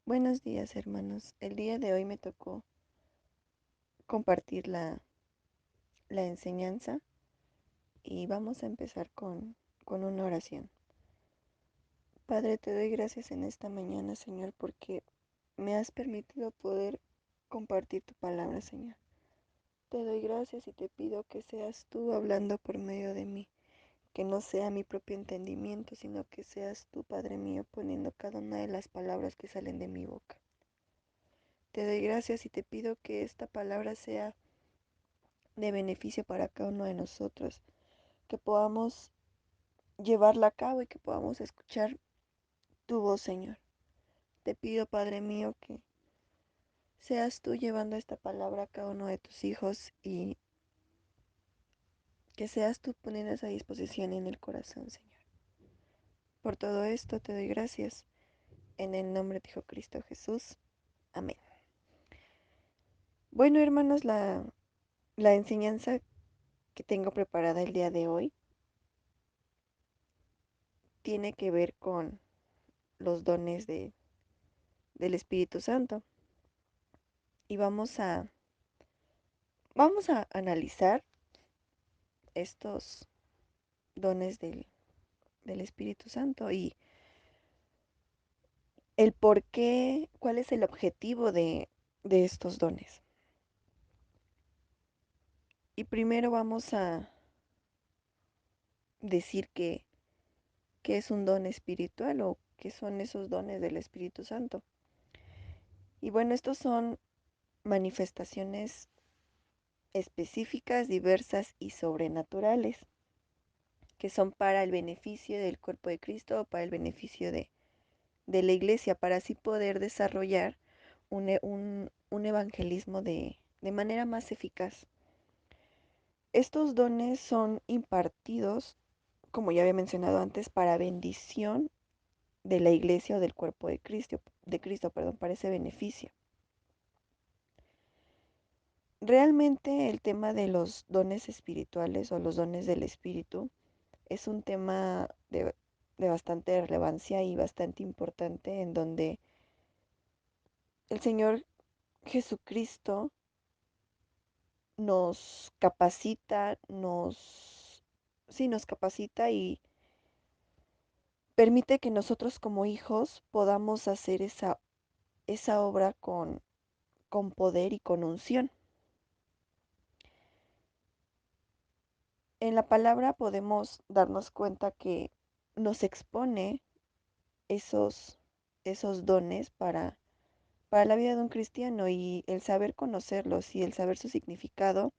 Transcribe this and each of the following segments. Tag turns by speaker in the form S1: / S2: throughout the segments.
S1: Buenos días, hermanos. El día de hoy me tocó compartir la enseñanza y vamos a empezar con una oración. Padre, te doy gracias en esta mañana, Señor, porque me has permitido poder compartir tu palabra, Señor. Te doy gracias y te pido que seas tú hablando por medio de mí, que no sea mi propio entendimiento, sino que seas tú, Padre mío, poniendo cada una de las palabras que salen de mi boca. Te doy gracias y te pido que esta palabra sea de beneficio para cada uno de nosotros, que podamos llevarla a cabo y que podamos escuchar tu voz, Señor. Te pido, Padre mío, que seas tú llevando esta palabra a cada uno de tus hijos y que seas tú poniendo esa disposición en el corazón, Señor. Por todo esto te doy gracias. En el nombre de Hijo Cristo Jesús. Amén. Bueno, hermanos, la enseñanza que tengo preparada el día de hoy tiene que ver con los dones del Espíritu Santo. Y vamos a analizar estos dones del Espíritu Santo y el por qué, cuál es el objetivo de estos dones. Y primero vamos a decir que es un don espiritual o qué son esos dones del Espíritu Santo. Y bueno, estos son manifestaciones específicas, diversas y sobrenaturales, que son para el beneficio del cuerpo de Cristo o para el beneficio de la iglesia, para así poder desarrollar un evangelismo de manera más eficaz. Estos dones son impartidos, como ya había mencionado antes, para bendición de la iglesia o del cuerpo de Cristo, perdón, para ese beneficio. Realmente el tema de los dones espirituales o los dones del espíritu es un tema de bastante relevancia y bastante importante, en donde el Señor Jesucristo nos capacita, sí, nos capacita y permite que nosotros como hijos podamos hacer esa obra con poder y con unción. En la palabra podemos darnos cuenta que nos expone esos, esos dones para la vida de un cristiano, y el saber conocerlos y el saber su significado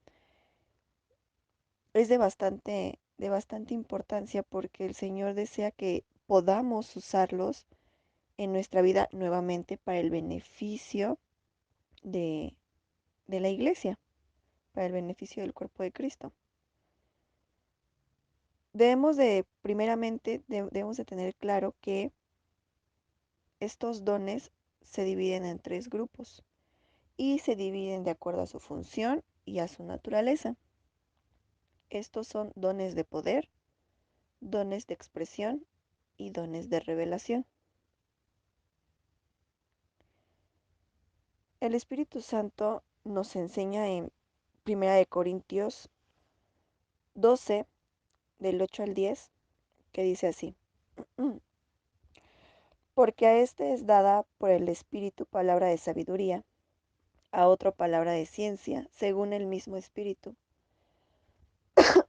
S1: es de bastante importancia, porque el Señor desea que podamos usarlos en nuestra vida nuevamente para el beneficio de, de la iglesia, para el beneficio del cuerpo de Cristo. Debemos de tener claro que estos dones se dividen en tres grupos y se dividen de acuerdo a su función y a su naturaleza. Estos son dones de poder, dones de expresión y dones de revelación. El Espíritu Santo nos enseña en 1 Corintios 12, del 8 al 10, que dice así: Porque a este es dada por el Espíritu palabra de sabiduría, a otro palabra de ciencia, según el mismo Espíritu,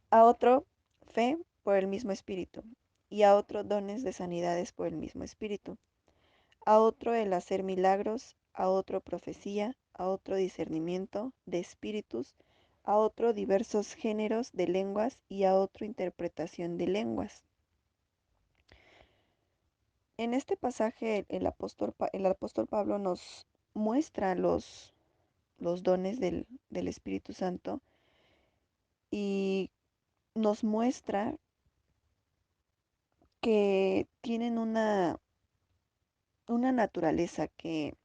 S1: a otro fe por el mismo Espíritu, y a otro dones de sanidades por el mismo Espíritu, a otro el hacer milagros, a otro profecía, a otro discernimiento de espíritus, a otro diversos géneros de lenguas y a otro interpretación de lenguas. En este pasaje el apóstol Pablo nos muestra los dones del Espíritu Santo y nos muestra que tienen una naturaleza que,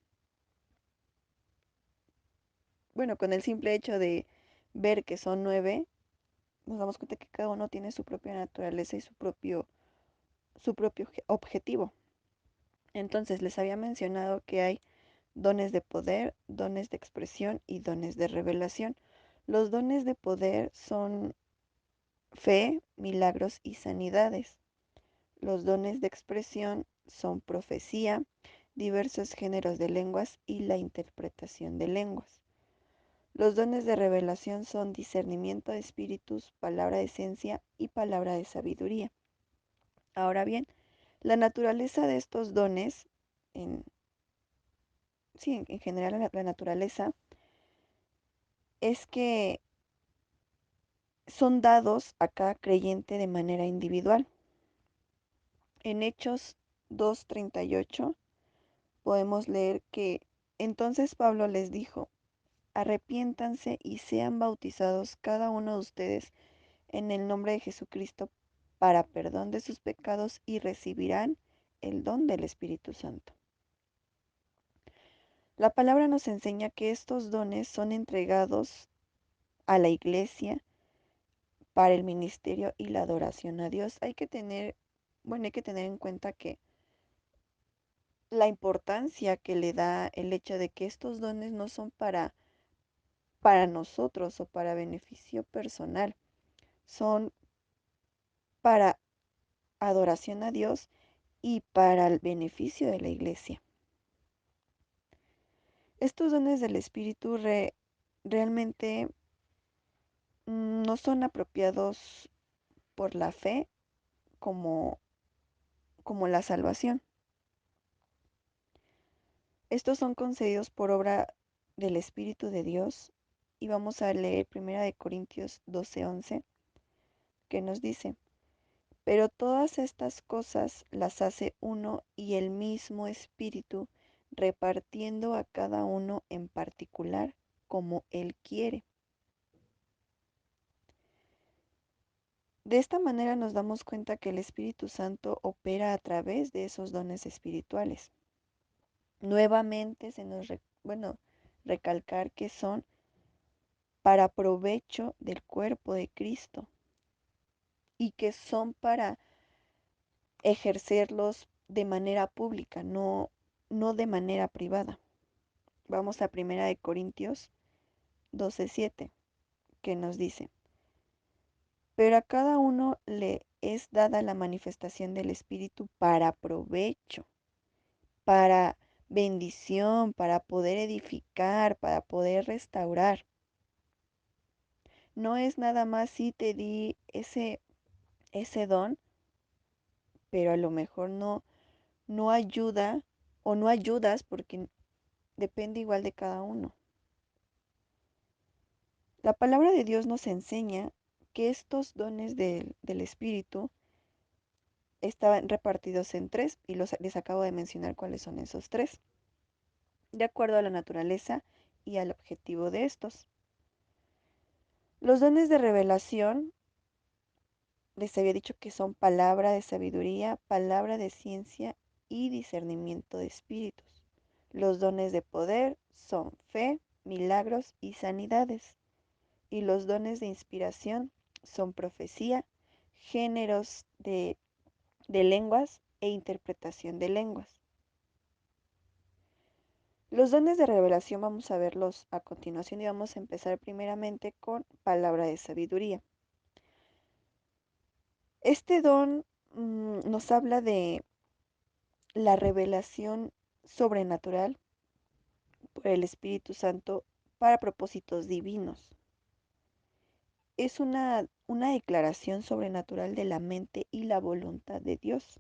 S1: bueno, con el simple hecho de ver que son 9, nos damos cuenta que cada uno tiene su propia naturaleza y su propio objetivo. Entonces les había mencionado que hay dones de poder, dones de expresión y dones de revelación. Los dones de poder son fe, milagros y sanidades. Los dones de expresión son profecía, diversos géneros de lenguas y la interpretación de lenguas. Los dones de revelación son discernimiento de espíritus, palabra de ciencia y palabra de sabiduría. Ahora bien, la naturaleza de estos dones, en, sí, en general la naturaleza, es que son dados a cada creyente de manera individual. En Hechos 2:38 podemos leer que entonces Pablo les dijo, arrepiéntanse y sean bautizados cada uno de ustedes en el nombre de Jesucristo para perdón de sus pecados y recibirán el don del Espíritu Santo. La palabra nos enseña que estos dones son entregados a la iglesia para el ministerio y la adoración a Dios. Hay que tener en cuenta que la importancia que le da el hecho de que estos dones no son para nosotros o para beneficio personal, son para adoración a Dios y para el beneficio de la iglesia. Estos dones del Espíritu realmente no son apropiados por la fe como, como la salvación. Estos son concedidos por obra del Espíritu de Dios y vamos a leer 1 Corintios 12:11 que nos dice, pero todas estas cosas las hace uno y el mismo Espíritu, repartiendo a cada uno en particular como Él quiere. De esta manera nos damos cuenta que el Espíritu Santo opera a través de esos dones espirituales. Nuevamente recalcar que son para provecho del cuerpo de Cristo y que son para ejercerlos de manera pública, no de manera privada. Vamos a 1 Corintios 12:7, que nos dice, pero a cada uno le es dada la manifestación del Espíritu para provecho, para bendición, para poder edificar, para poder restaurar. No es nada más si te di ese don, pero a lo mejor no ayuda o no ayudas porque depende igual de cada uno. La palabra de Dios nos enseña que estos dones del Espíritu estaban repartidos en tres y les acabo de mencionar cuáles son esos tres, de acuerdo a la naturaleza y al objetivo de estos. Los dones de revelación, les había dicho que son palabra de sabiduría, palabra de ciencia y discernimiento de espíritus. Los dones de poder son fe, milagros y sanidades. Y los dones de inspiración son profecía, géneros de lenguas e interpretación de lenguas. Los dones de revelación vamos a verlos a continuación y vamos a empezar primeramente con palabra de sabiduría. Este don nos habla de la revelación sobrenatural por el Espíritu Santo para propósitos divinos. Es una declaración sobrenatural de la mente y la voluntad de Dios.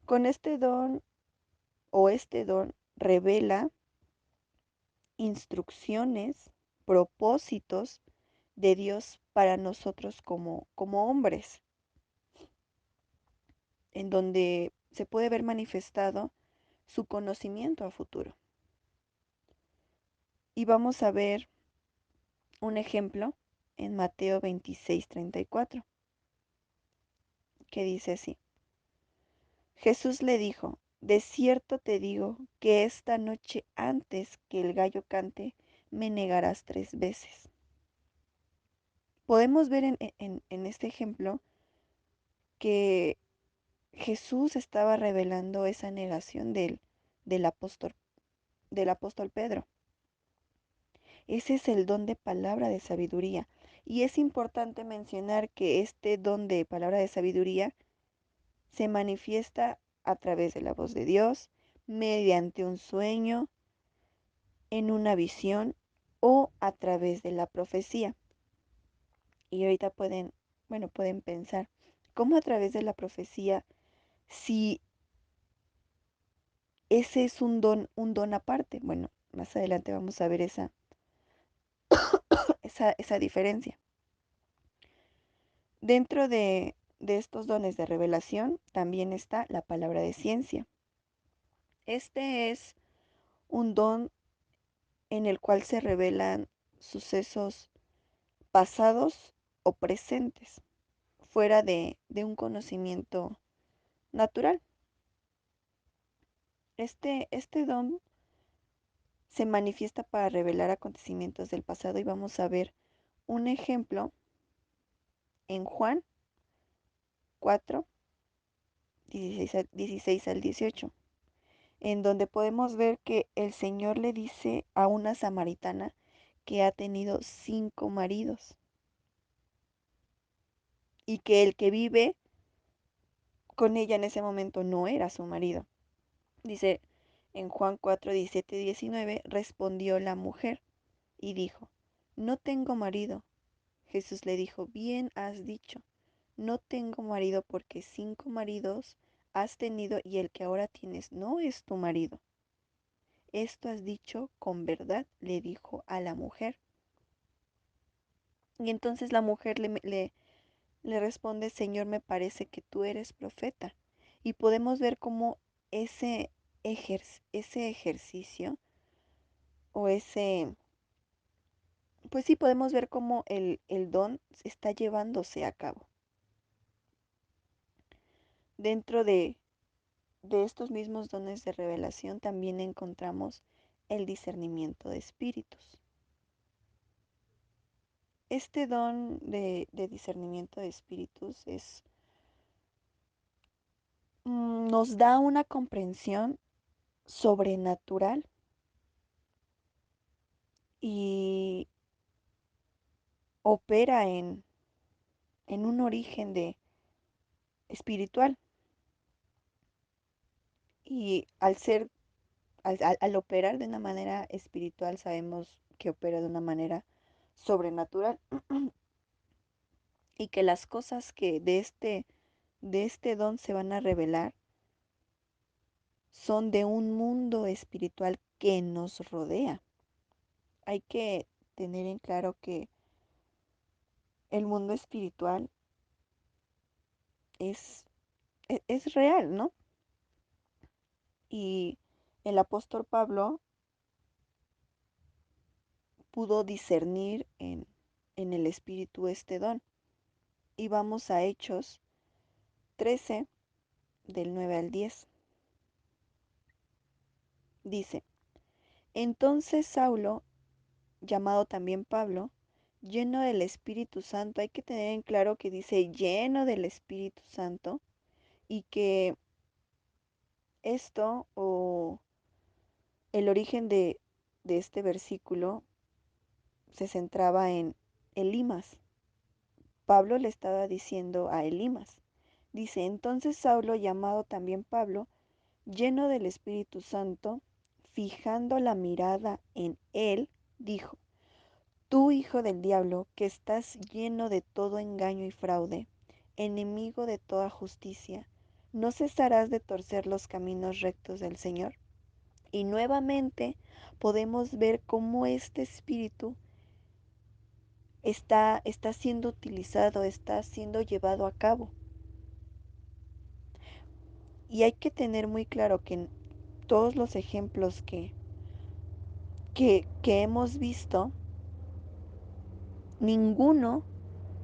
S1: Con este don revela instrucciones, propósitos de Dios para nosotros como hombres, en donde se puede ver manifestado su conocimiento a futuro. Y vamos a ver un ejemplo en Mateo 26:34, que dice así. Jesús le dijo, de cierto te digo que esta noche antes que el gallo cante, me negarás 3 veces. Podemos ver en este ejemplo que Jesús estaba revelando esa negación del apóstol, del apóstol Pedro. Ese es el don de palabra de sabiduría. Y es importante mencionar que este don de palabra de sabiduría se manifiesta a través de la voz de Dios, mediante un sueño, en una visión o a través de la profecía. Y ahorita pueden pensar, ¿cómo a través de la profecía si ese es un don aparte? Bueno, más adelante vamos a ver esa diferencia. Dentro de estos dones de revelación también está la palabra de ciencia. Este es un don en el cual se revelan sucesos pasados o presentes, fuera de un conocimiento natural. Este don se manifiesta para revelar acontecimientos del pasado y vamos a ver un ejemplo en Juan 4, 16 al 18, en donde podemos ver que el Señor le dice a una samaritana que ha tenido 5 maridos y que el que vive con ella en ese momento no era su marido. Dice en Juan 4, 17 y 19, respondió la mujer y dijo, no tengo marido. Jesús le dijo, bien has dicho, no tengo marido porque 5 maridos has tenido y el que ahora tienes no es tu marido. Esto has dicho con verdad, le dijo a la mujer. Y entonces la mujer le responde, Señor, me parece que tú eres profeta. Y podemos ver cómo ese, ese ejercicio o pues sí, podemos ver cómo el don está llevándose a cabo. Dentro de estos mismos dones de revelación también encontramos el discernimiento de espíritus. Este don de discernimiento de espíritus nos da una comprensión sobrenatural y opera en un origen espiritual. Y al operar de una manera espiritual sabemos que opera de una manera sobrenatural y que las cosas que de este don se van a revelar son de un mundo espiritual que nos rodea. Hay que tener en claro que el mundo espiritual es, es real, ¿no? Y el apóstol Pablo pudo discernir en el espíritu este don. Y vamos a Hechos 13, del 9 al 10. Dice, entonces Saulo, llamado también Pablo, lleno del Espíritu Santo, hay que tener en claro que dice lleno del Espíritu Santo y que esto o el origen de este versículo se centraba en Elimas. Pablo le estaba diciendo a Elimas. Dice, entonces Saulo, llamado también Pablo, lleno del Espíritu Santo, fijando la mirada en él, dijo, tú, hijo del diablo, que estás lleno de todo engaño y fraude, enemigo de toda justicia, ¿no cesarás de torcer los caminos rectos del Señor? Y nuevamente podemos ver cómo este espíritu está siendo utilizado, está siendo llevado a cabo. Y hay que tener muy claro que en todos los ejemplos que hemos visto, ninguno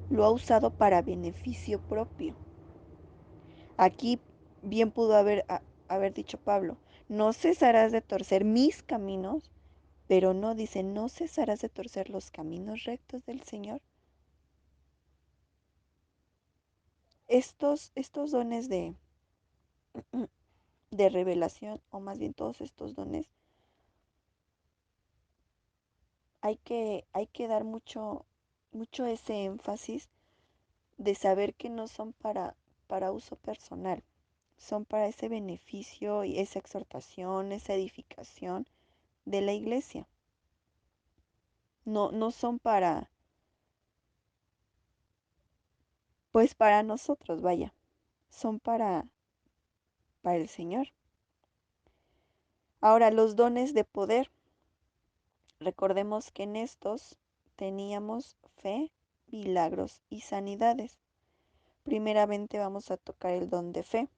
S1: lo ha usado para beneficio propio. Aquí bien pudo haber dicho Pablo, no cesarás de torcer mis caminos, pero no dice, no cesarás de torcer los caminos rectos del Señor. Estos dones de revelación, o más bien todos estos dones, hay que dar mucho ese énfasis de saber que no son para uso personal, son para ese beneficio y esa exhortación, esa edificación de la iglesia. No, no son pues para nosotros, vaya, son para el Señor. Ahora, los dones de poder, recordemos que en estos teníamos fe, milagros y sanidades. Primeramente vamos a tocar el don de fe.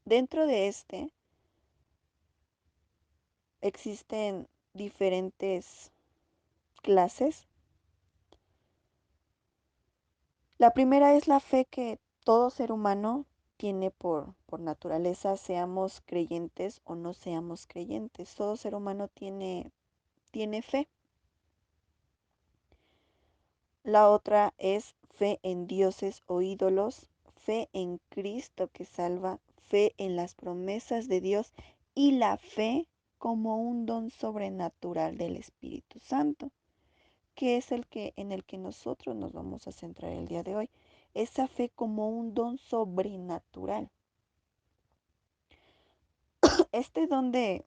S1: Dentro de este existen diferentes clases. La primera es la fe que todo ser humano tiene por naturaleza, seamos creyentes o no seamos creyentes. Todo ser humano tiene fe. La otra es fe en dioses o ídolos, fe en Cristo que salva, fe en las promesas de Dios y la fe como un don sobrenatural del Espíritu Santo, que es en el que nosotros nos vamos a centrar el día de hoy. Esa fe como un don sobrenatural. Este don de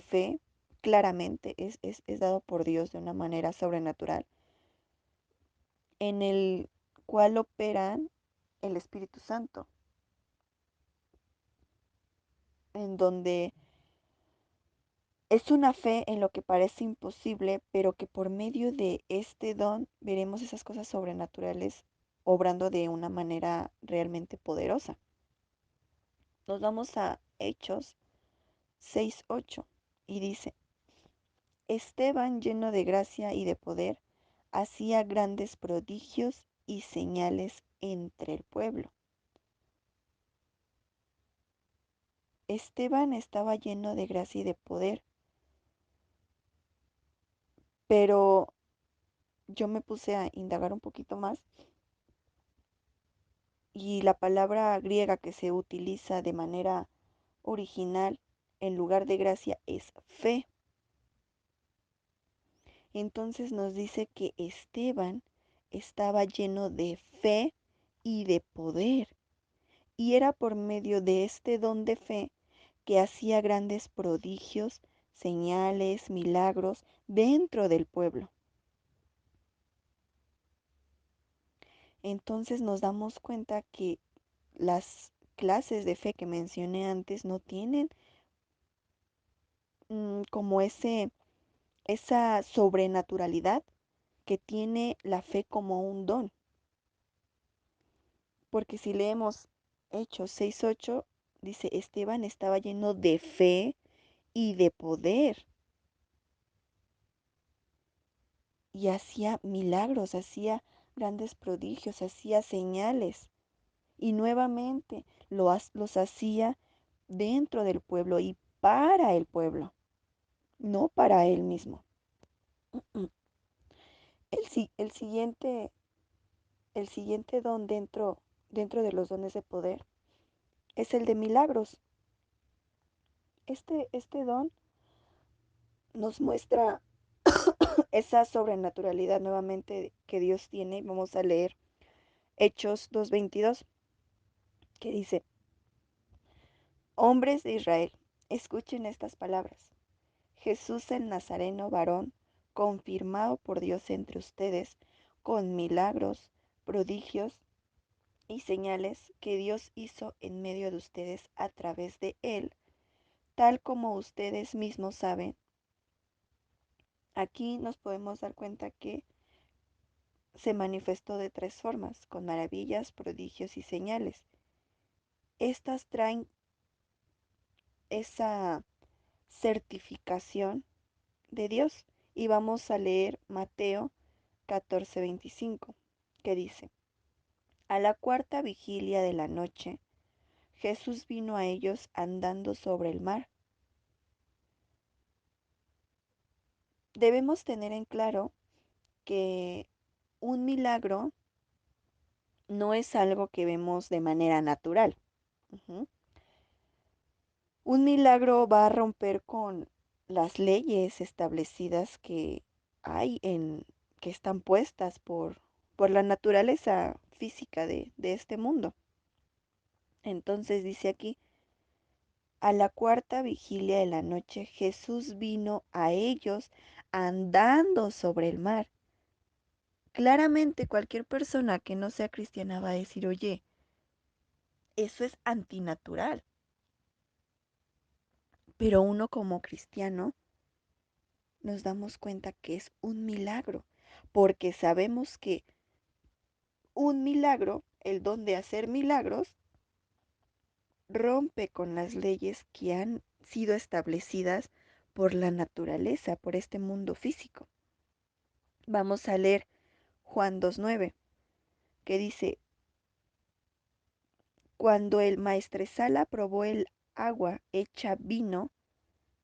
S1: fe claramente es dado por Dios de una manera sobrenatural, en el cual operan el Espíritu Santo, en donde es una fe en lo que parece imposible, pero que por medio de este don veremos esas cosas sobrenaturales obrando de una manera realmente poderosa. Nos vamos a Hechos 6:8 y dice, Esteban, lleno de gracia y de poder, hacía grandes prodigios y señales entre el pueblo. Esteban estaba lleno de gracia y de poder, pero yo me puse a indagar un poquito más y la palabra griega que se utiliza de manera original en lugar de gracia es fe. Entonces nos dice que Esteban estaba lleno de fe y de poder. Y era por medio de este don de fe que hacía grandes prodigios, señales, milagros dentro del pueblo. Entonces nos damos cuenta que las clases de fe que mencioné antes no tienen como esa sobrenaturalidad que tiene la fe como un don. Porque si leemos Hechos 6:8, dice, Esteban estaba lleno de fe y de poder y hacía milagros, hacía grandes prodigios, hacía señales y nuevamente los hacía dentro del pueblo y para el pueblo, no para él mismo. El siguiente don dentro de los dones de poder es el de milagros. Este don nos muestra esa sobrenaturalidad nuevamente que Dios tiene. Vamos a leer Hechos 2:22, que dice, hombres de Israel, escuchen estas palabras. Jesús el Nazareno, varón, confirmado por Dios entre ustedes, con milagros, prodigios y señales que Dios hizo en medio de ustedes a través de él, tal como ustedes mismos saben. Aquí nos podemos dar cuenta que se manifestó de tres formas, con maravillas, prodigios y señales. Estas traen esa certificación de Dios. Y vamos a leer Mateo 14:25, que dice, a la cuarta vigilia de la noche, Jesús vino a ellos andando sobre el mar. Debemos tener en claro que un milagro no es algo que vemos de manera natural. Ujú. Un milagro va a romper con las leyes establecidas que hay que están puestas por la naturaleza física de este mundo. Entonces dice aquí, a la cuarta vigilia de la noche Jesús vino a ellos andando sobre el mar. Claramente cualquier persona que no sea cristiana va a decir, oye, eso es antinatural. Pero uno como cristiano nos damos cuenta que es un milagro, porque sabemos que un milagro, el don de hacer milagros, rompe con las leyes que han sido establecidas por la naturaleza, por este mundo físico. Vamos a leer Juan 2:9, que dice, cuando el maestresala probó el agua hecha vino,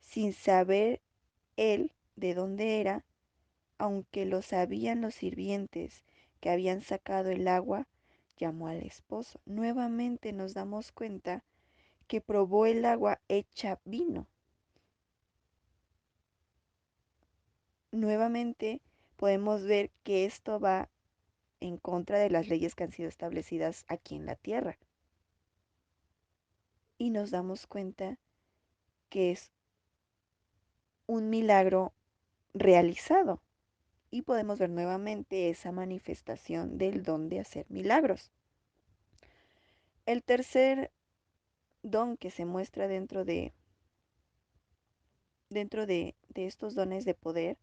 S1: sin saber él de dónde era, aunque lo sabían los sirvientes que habían sacado el agua, llamó al esposo. Nuevamente nos damos cuenta que probó el agua hecha vino. Nuevamente podemos ver que esto va en contra de las leyes que han sido establecidas aquí en la tierra. Y nos damos cuenta que es un milagro realizado. Y podemos ver nuevamente esa manifestación del don de hacer milagros. El tercer don que se muestra dentro de estos dones de poder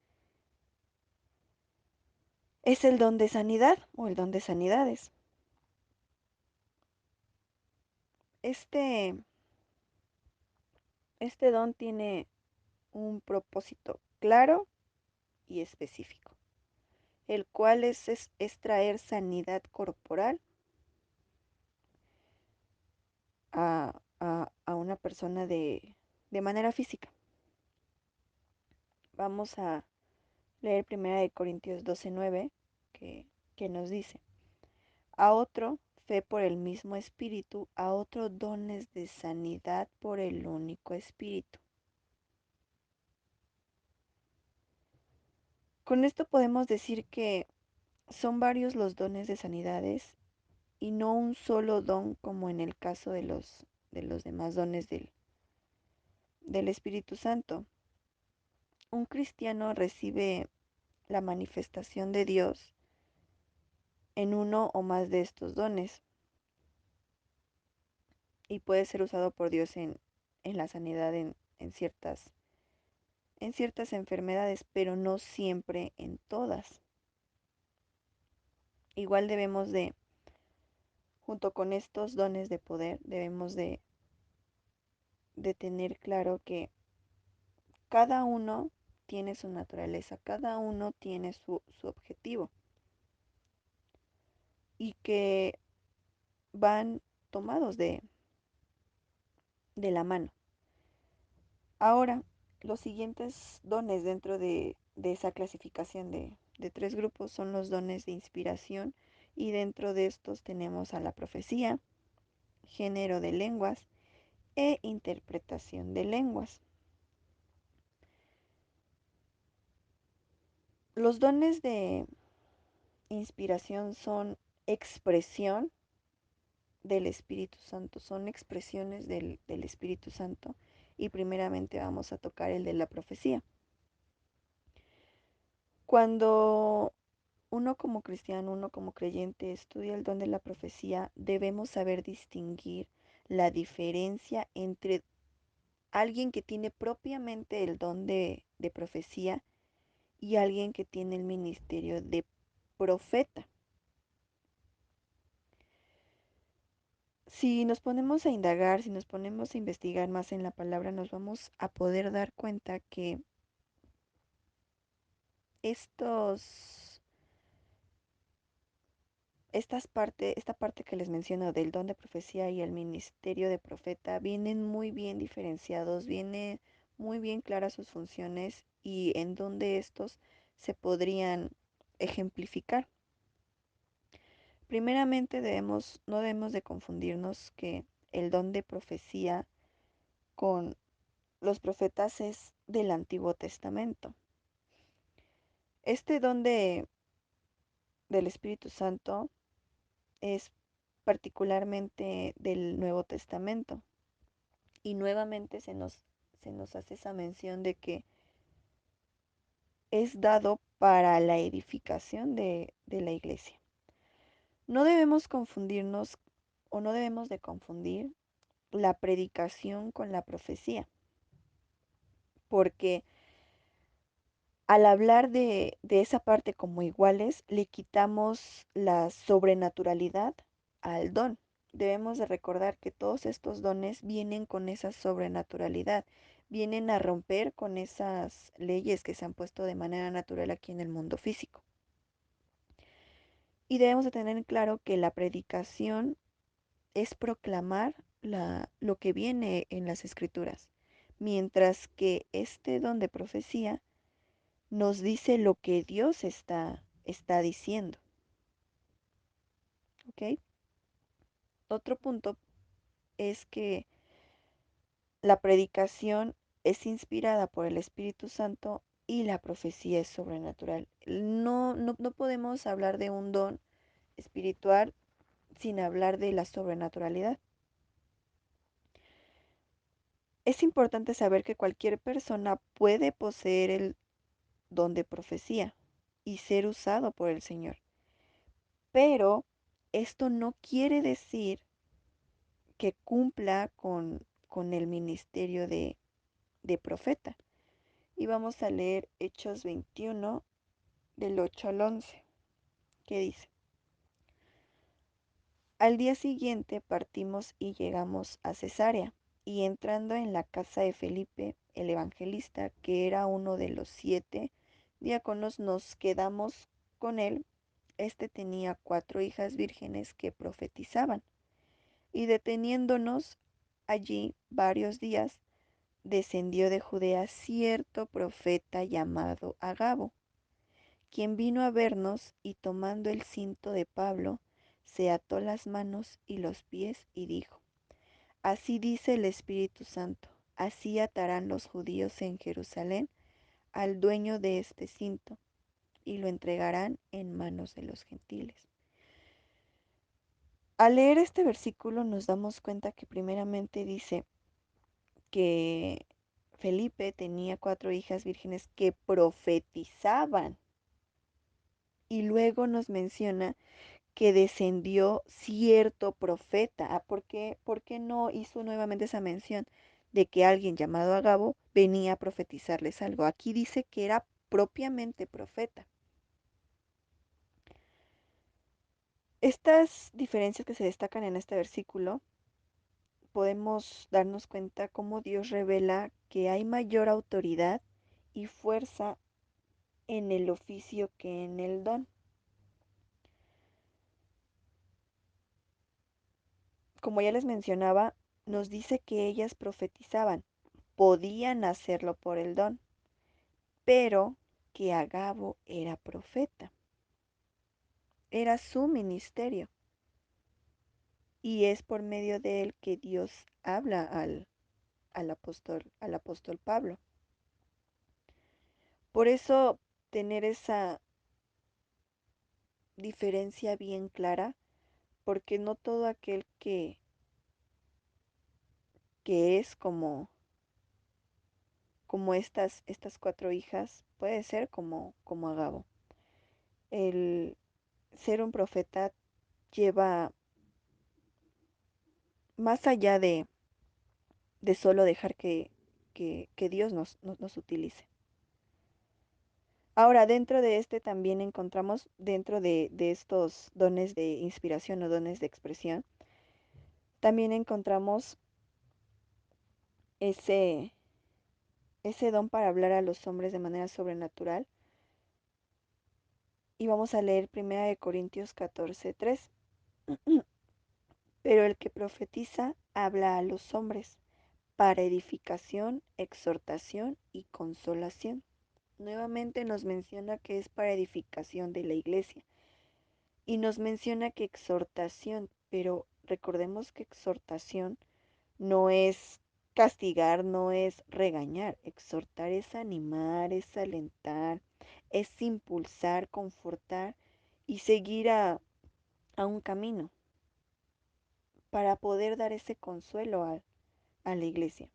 S1: es el don de sanidad o el don de sanidades. Este, este don tiene un propósito claro y específico, el cual es traer sanidad corporal a una persona de manera física. Vamos a leer 1 Corintios 12:9, que nos dice, a otro fe por el mismo espíritu, a otro dones de sanidad por el único espíritu. Con esto podemos decir que son varios los dones de sanidades y no un solo don como en el caso de los demás dones del Espíritu Santo. Un cristiano recibe la manifestación de Dios en uno o más de estos dones y puede ser usado por Dios en la sanidad en ciertas enfermedades, pero no siempre en todas. Igual debemos junto con estos dones de poder, debemos de tener claro que cada uno tiene su naturaleza, cada uno tiene su objetivo y que van tomados de la mano. Ahora, los siguientes dones dentro de esa clasificación de tres grupos son los dones de inspiración y dentro de estos tenemos a la profecía, género de lenguas e interpretación de lenguas. Los dones de inspiración son expresión del Espíritu Santo, son expresiones del Espíritu Santo y primeramente vamos a tocar el de la profecía. Cuando uno como cristiano, uno como creyente estudia el don de la profecía, debemos saber distinguir la diferencia entre alguien que tiene propiamente el don de profecía y alguien que tiene el ministerio de profeta. Si nos ponemos a indagar, si nos ponemos a investigar más en la palabra, nos vamos a poder dar cuenta que estos, esta parte que les menciono del don de profecía y el ministerio de profeta vienen muy bien diferenciados, viene muy bien claras sus funciones y en donde estos se podrían ejemplificar. Primeramente no debemos de confundirnos que el don de profecía con los profetas es del Antiguo Testamento. Este don del Espíritu Santo es particularmente del Nuevo Testamento. Y nuevamente se nos hace esa mención de que es dado para la edificación de la iglesia. No debemos confundirnos o no debemos de confundir la predicación con la profecía, porque al hablar de esa parte como iguales, le quitamos la sobrenaturalidad al don. Debemos de recordar que todos estos dones vienen con esa sobrenaturalidad, vienen a romper con esas leyes que se han puesto de manera natural aquí en el mundo físico. Y debemos de tener en claro que la predicación es proclamar lo que viene en las escrituras, mientras que este don de profecía nos dice lo que Dios está diciendo. ¿Ok? Otro punto es que la predicación es inspirada por el Espíritu Santo y la profecía es sobrenatural. No podemos hablar de un don espiritual sin hablar de la sobrenaturalidad. Es importante saber que cualquier persona puede poseer el don de profecía y ser usado por el Señor. Pero esto no quiere decir que cumpla con el ministerio de profeta. Y vamos a leer Hechos 21 del 8 al 11, que dice: Al día siguiente partimos y llegamos a Cesarea, y entrando en la casa de Felipe, el evangelista, que era uno de los 7 diáconos, nos quedamos con él. Este tenía 4 hijas vírgenes que profetizaban, y deteniéndonos allí varios días, descendió de Judea cierto profeta llamado Agabo, quien vino a vernos y tomando el cinto de Pablo, se ató las manos y los pies y dijo: Así dice el Espíritu Santo, así atarán los judíos en Jerusalén al dueño de este cinto y lo entregarán en manos de los gentiles. Al leer este versículo nos damos cuenta que primeramente dice que Felipe tenía 4 hijas vírgenes que profetizaban. Y luego nos menciona que descendió cierto profeta. ¿Por qué no hizo nuevamente esa mención de que alguien llamado Agabo venía a profetizarles algo? Aquí dice que era propiamente profeta. Estas diferencias que se destacan en este versículo, podemos darnos cuenta cómo Dios revela que hay mayor autoridad y fuerza en el oficio que en el don. Como ya les mencionaba, nos dice que ellas profetizaban, podían hacerlo por el don, pero que Agabo era profeta, era su ministerio, y es por medio de él que Dios habla al apóstol Pablo. Por eso, tener esa diferencia bien clara, porque no todo aquel que es como estas 4 hijas puede ser como Agabo. El ser un profeta lleva más allá de solo dejar que Dios nos utilice. Ahora, dentro de este también encontramos, dentro de estos dones de inspiración o dones de expresión, también encontramos ese, ese don para hablar a los hombres de manera sobrenatural. Y vamos a leer 1 Corintios 14:3. Pero el que profetiza habla a los hombres para edificación, exhortación y consolación. Nuevamente nos menciona que es para edificación de la iglesia y nos menciona que exhortación, pero Recordemos que exhortación no es castigar, no es regañar. Exhortar es animar, es alentar, es impulsar, confortar y seguir a un camino para poder dar ese consuelo a la iglesia.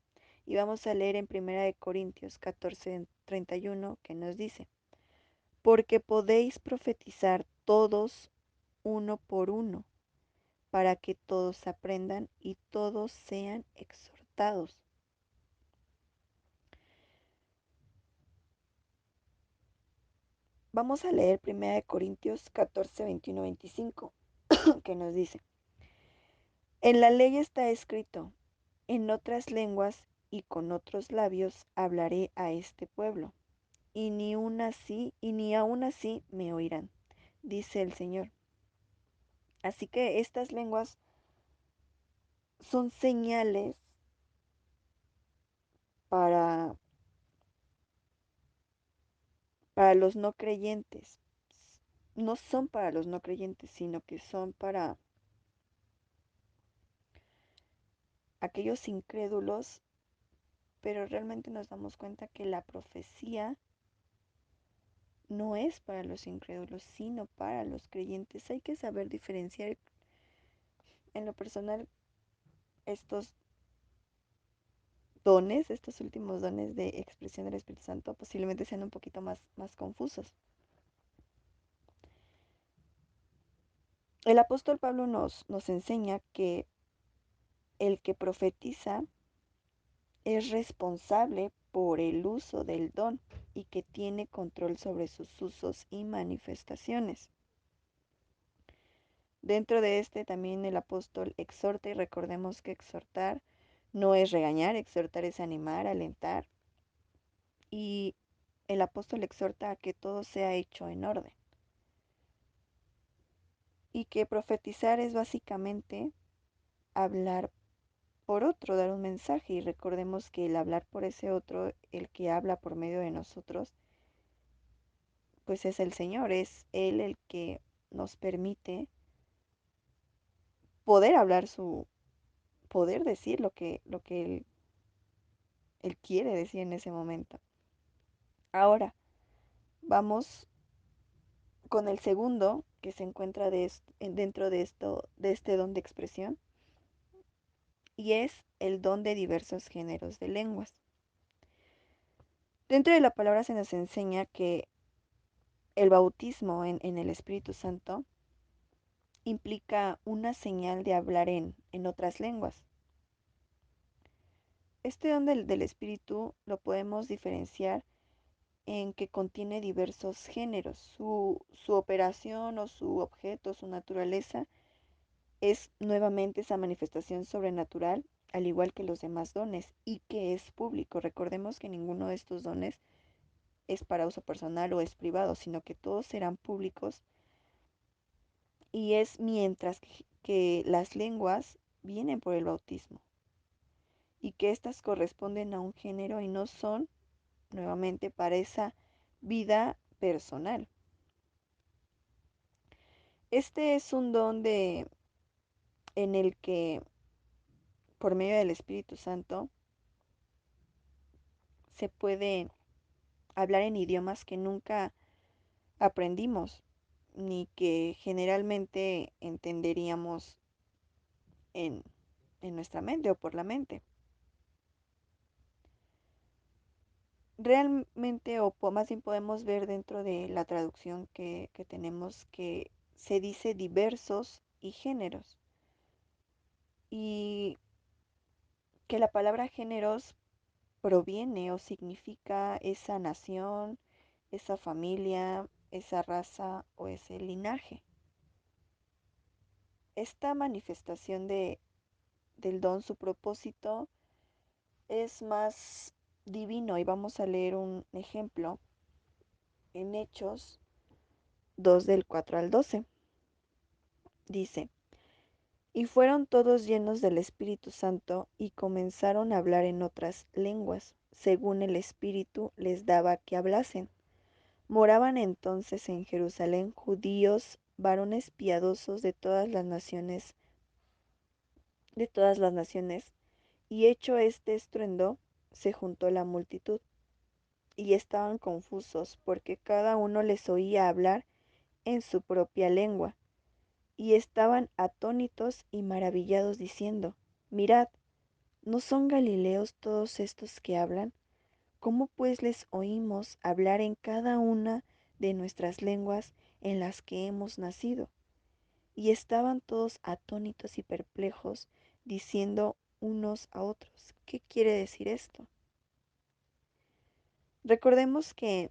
S1: Y vamos a leer en 1 Corintios 14:31 que nos dice, porque podéis profetizar todos uno por uno, para que todos aprendan y todos sean exhortados. Vamos a leer 1 Corintios 14:21-25, que nos dice, en la ley está escrito, en otras lenguas y con otros labios hablaré a este pueblo, y ni aun así me oirán, dice el Señor. Así que estas lenguas son señales para, para los no creyentes. No son para los no creyentes, sino que son para aquellos incrédulos, pero realmente nos damos cuenta que la profecía no es para los incrédulos, sino para los creyentes. Hay que saber diferenciar en lo personal estos dones, estos últimos dones de expresión del Espíritu Santo, posiblemente sean un poquito más confusos. El apóstol Pablo nos enseña que el que profetiza es responsable por el uso del don y que tiene control sobre sus usos y manifestaciones. Dentro de este también el apóstol exhorta y recordemos que exhortar no es regañar, exhortar es animar, alentar y el apóstol exhorta a que todo sea hecho en orden y que profetizar es básicamente hablar por otro, dar un mensaje y recordemos que el hablar por ese otro, el que habla por medio de nosotros, pues es el Señor, es Él el que nos permite poder hablar poder decir lo que él quiere decir en ese momento. Ahora, vamos con el segundo que se encuentra dentro de este don de expresión, y es el don de diversos géneros de lenguas. Dentro de la palabra se nos enseña que el bautismo en el Espíritu Santo implica una señal de hablar en otras lenguas. Este don del Espíritu lo podemos diferenciar en que contiene diversos géneros. Su operación o su objeto, su naturaleza, es nuevamente esa manifestación sobrenatural, al igual que los demás dones, y que es público. Recordemos que ninguno de estos dones es para uso personal o es privado, sino que todos serán públicos y es mientras que las lenguas vienen por el bautismo y que éstas corresponden a un género y no son nuevamente para esa vida personal. Este es un don en el que por medio del Espíritu Santo se puede hablar en idiomas que nunca aprendimos ni que generalmente entenderíamos en, en nuestra mente o por la mente. Realmente, más bien podemos ver dentro de la traducción que tenemos que se dice diversos y géneros. Y que la palabra géneros proviene o significa esa nación, esa familia, esa raza o ese linaje. Esta manifestación del don, su propósito es más divino y vamos a leer un ejemplo en Hechos 2 del 4 al 12. Dice, y fueron todos llenos del Espíritu Santo y comenzaron a hablar en otras lenguas, según el Espíritu les daba que hablasen. Moraban entonces en Jerusalén judíos, varones piadosos de todas las naciones de todas las naciones, y hecho este estruendo, se juntó la multitud, y estaban confusos, porque cada uno les oía hablar en su propia lengua, y estaban atónitos y maravillados, diciendo, mirad, ¿no son galileos todos estos que hablan? ¿Cómo pues les oímos hablar en cada una de nuestras lenguas en las que hemos nacido? Y estaban todos atónitos y perplejos, diciendo unos a otros, ¿qué quiere decir esto? Recordemos que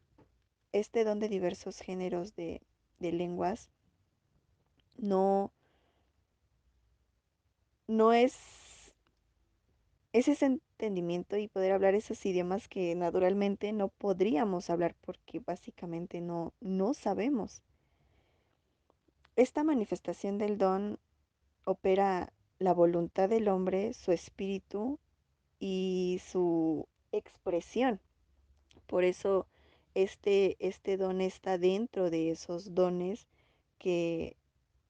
S1: este don de diversos géneros de lenguas no, no es ese entendimiento y poder hablar esos idiomas que naturalmente no podríamos hablar porque básicamente no sabemos. Esta manifestación del don opera la voluntad del hombre, su espíritu y su expresión. Por eso este don está dentro de esos dones que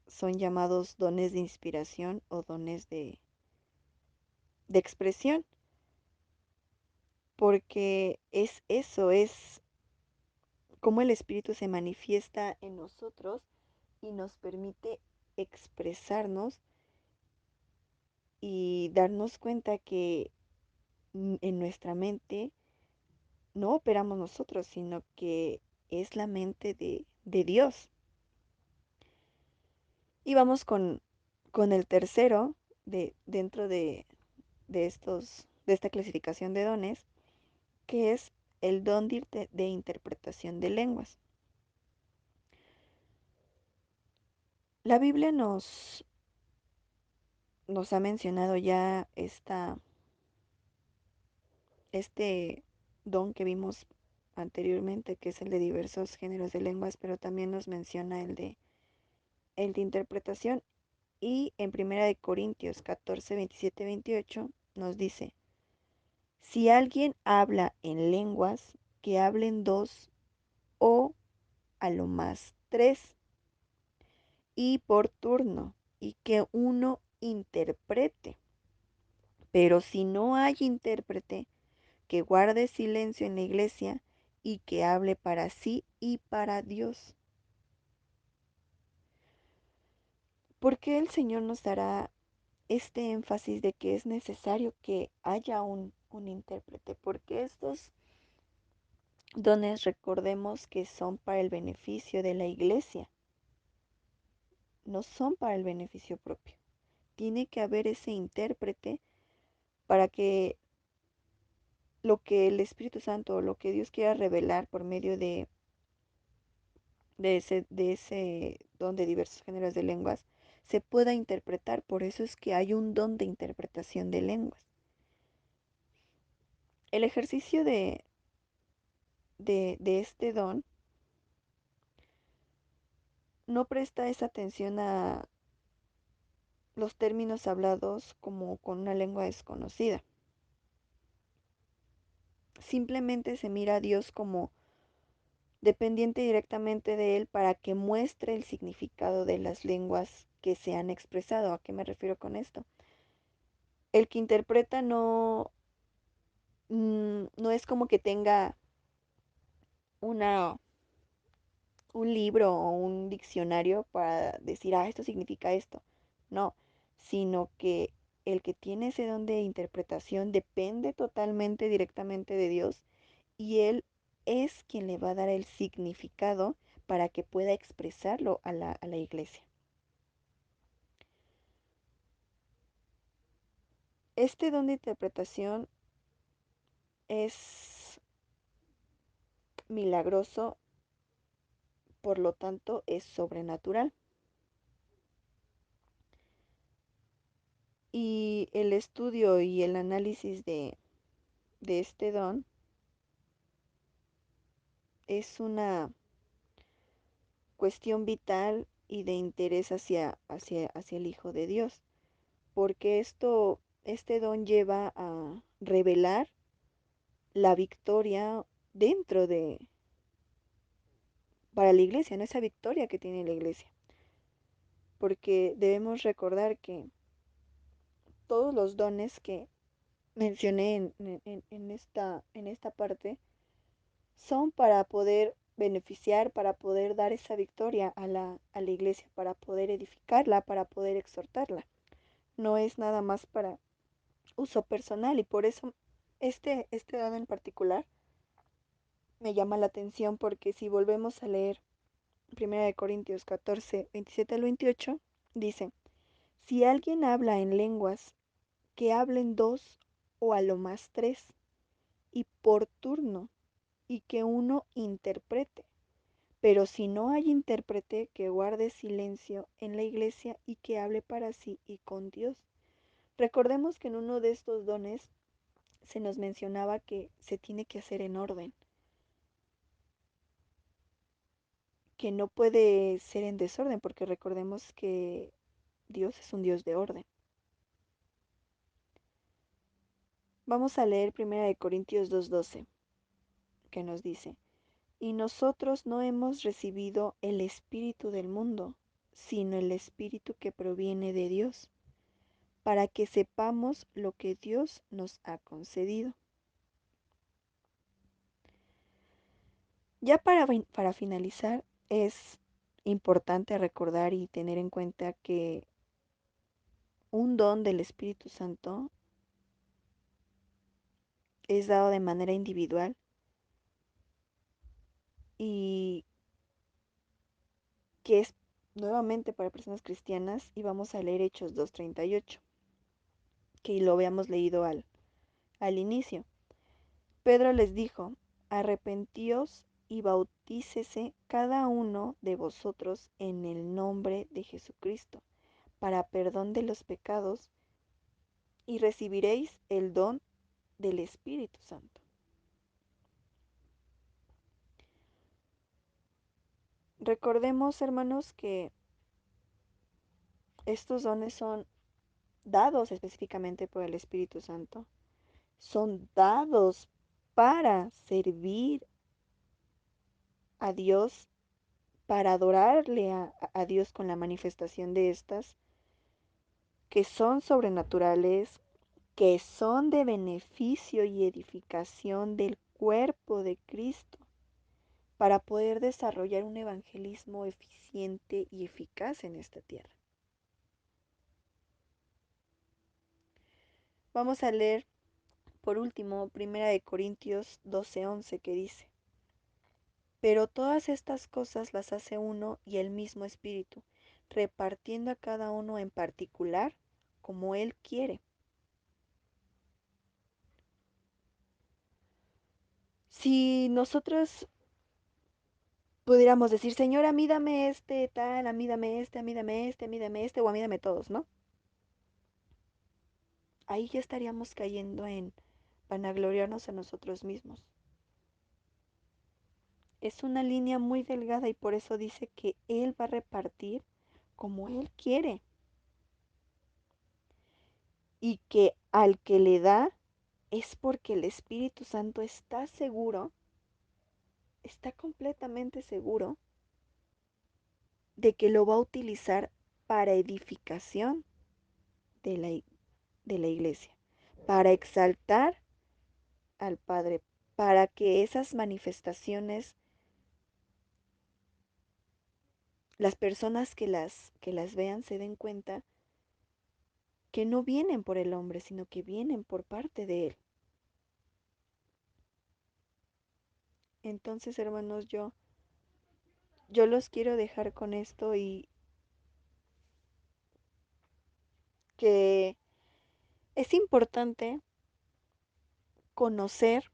S1: son llamados dones de inspiración o dones de expresión, porque es eso, es cómo el espíritu se manifiesta en nosotros y nos permite expresarnos y darnos cuenta que en nuestra mente no operamos nosotros, sino que es la mente de Dios. Y vamos con el tercero dentro de esta clasificación de dones, que es el don de interpretación de lenguas. La Biblia nos ha mencionado ya este don que vimos anteriormente, que es el de diversos géneros de lenguas, pero también nos menciona el de interpretación. Y en Primera de Corintios 14, 27, 28 nos dice, si alguien habla en lenguas, que hablen dos o a lo más tres, y por turno, y que uno interprete. Pero si no hay intérprete, que guarde silencio en la iglesia y que hable para sí y para Dios. ¿Por qué el Señor nos dará este énfasis de que es necesario que haya un intérprete? Porque estos dones recordemos que son para el beneficio de la iglesia, no son para el beneficio propio. Tiene que haber ese intérprete para que lo que el Espíritu Santo o lo que Dios quiera revelar por medio de ese don de diversos géneros de lenguas se pueda interpretar. Por eso es que hay un don de interpretación de lenguas. El ejercicio de este don no presta esa atención a los términos hablados como con una lengua desconocida. Simplemente se mira a Dios como dependiente directamente de Él para que muestre el significado de las lenguas que se han expresado. ¿A qué me refiero con esto? El que interpreta no es como que tenga una, un libro o un diccionario para decir, esto significa esto. No, sino que el que tiene ese don de interpretación depende totalmente directamente de Dios y Él es quien le va a dar el significado para que pueda expresarlo a la iglesia. Este don de interpretación es milagroso, por lo tanto es sobrenatural. Y el estudio y el análisis de este don es una cuestión vital y de interés hacia el Hijo de Dios, porque este don lleva a revelar la victoria dentro para la iglesia, no esa victoria que tiene la iglesia, porque debemos recordar que todos los dones que mencioné en esta parte son para poder beneficiar, para poder dar esa victoria a la iglesia, para poder edificarla, para poder exhortarla. No es nada más para uso personal y por eso este don en particular me llama la atención porque si volvemos a leer 1 Corintios 14, 27 al 28, dice, si alguien habla en lenguas, que hablen dos o a lo más tres, y por turno, y que uno interprete. Pero si no hay intérprete, que guarde silencio en la iglesia y que hable para sí y con Dios. Recordemos que en uno de estos dones se nos mencionaba que se tiene que hacer en orden, que no puede ser en desorden, porque recordemos que Dios es un Dios de orden. Vamos a leer 1 Corintios 2:12, que nos dice, y nosotros no hemos recibido el espíritu del mundo, sino el espíritu que proviene de Dios, para que sepamos lo que Dios nos ha concedido. Ya para finalizar, es importante recordar y tener en cuenta que un don del Espíritu Santo es dado de manera individual y que es nuevamente para personas cristianas, y vamos a leer Hechos 2:38, que lo habíamos leído al inicio. Pedro les dijo, arrepentíos y bautícese cada uno de vosotros en el nombre de Jesucristo, para perdón de los pecados, y recibiréis el don del Espíritu Santo. Recordemos, hermanos, que estos dones son dados específicamente por el Espíritu Santo. Son dados para servir a Dios, para adorarle a Dios con la manifestación de estas, que son sobrenaturales, que son de beneficio y edificación del cuerpo de Cristo, para poder desarrollar un evangelismo eficiente y eficaz en esta tierra. Vamos a leer por último 1 Corintios 12:11, que dice, pero todas estas cosas las hace uno y el mismo Espíritu, repartiendo a cada uno en particular como Él quiere. Si nosotros pudiéramos decir, Señor, a mí dame este, tal, a mí dame este, a mí dame este, a mí dame este, o a mí dame todos, ¿no? Ahí ya estaríamos cayendo en vanagloriarnos a nosotros mismos. Es una línea muy delgada y por eso dice que Él va a repartir como Él quiere. Y que al que le da es porque el Espíritu Santo está seguro, está completamente seguro de que lo va a utilizar para edificación de la iglesia, para exaltar al Padre, para que esas manifestaciones, las personas que las vean se den cuenta que no vienen por el hombre, sino que vienen por parte de Él. Entonces, hermanos, yo los quiero dejar con esto, y que es importante conocer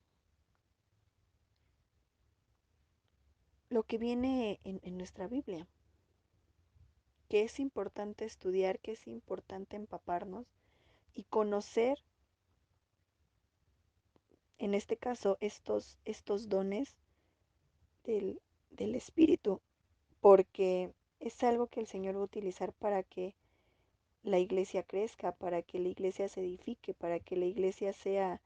S1: lo que viene en nuestra Biblia, que es importante estudiar, que es importante empaparnos y conocer, en este caso, estos dones del, del Espíritu, porque es algo que el Señor va a utilizar para que la iglesia crezca, para que la iglesia se edifique, para que la iglesia sea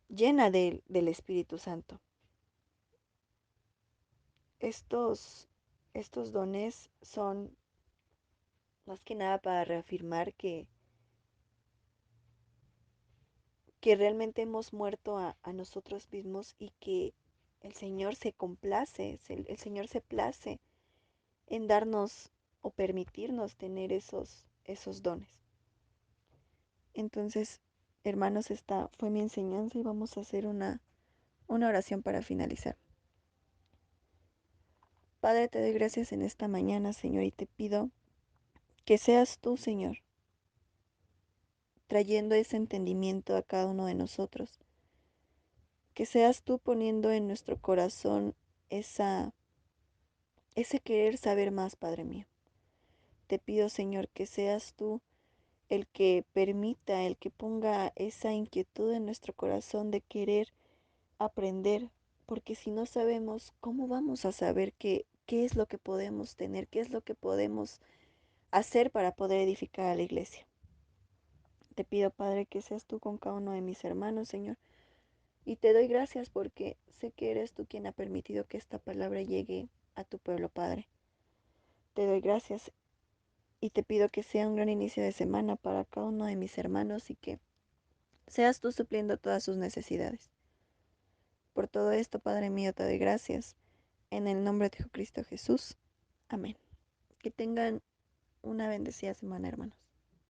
S1: llena del Espíritu Santo. Estos dones son más que nada para reafirmar que que realmente hemos muerto a nosotros mismos y que el Señor se complace, el Señor se place en darnos o permitirnos tener esos dones. Entonces, hermanos, esta fue mi enseñanza y vamos a hacer una oración para finalizar. Padre, te doy gracias en esta mañana, Señor, y te pido que seas tú, Señor, trayendo ese entendimiento a cada uno de nosotros, que seas tú poniendo en nuestro corazón ese querer saber más, Padre mío. Te pido, Señor, que seas tú el que permita, el que ponga esa inquietud en nuestro corazón de querer aprender, porque si no sabemos, ¿cómo vamos a saber qué es lo que podemos tener, qué es lo que podemos hacer para poder edificar a la iglesia? Te pido, Padre, que seas tú con cada uno de mis hermanos, Señor, y te doy gracias porque sé que eres tú quien ha permitido que esta palabra llegue a tu pueblo, Padre. Te doy gracias y te pido que sea un gran inicio de semana para cada uno de mis hermanos y que seas tú supliendo todas sus necesidades. Por todo esto, Padre mío, te doy gracias. En el nombre de Jesucristo Jesús. Amén. Que tengan una bendecida semana, hermanos.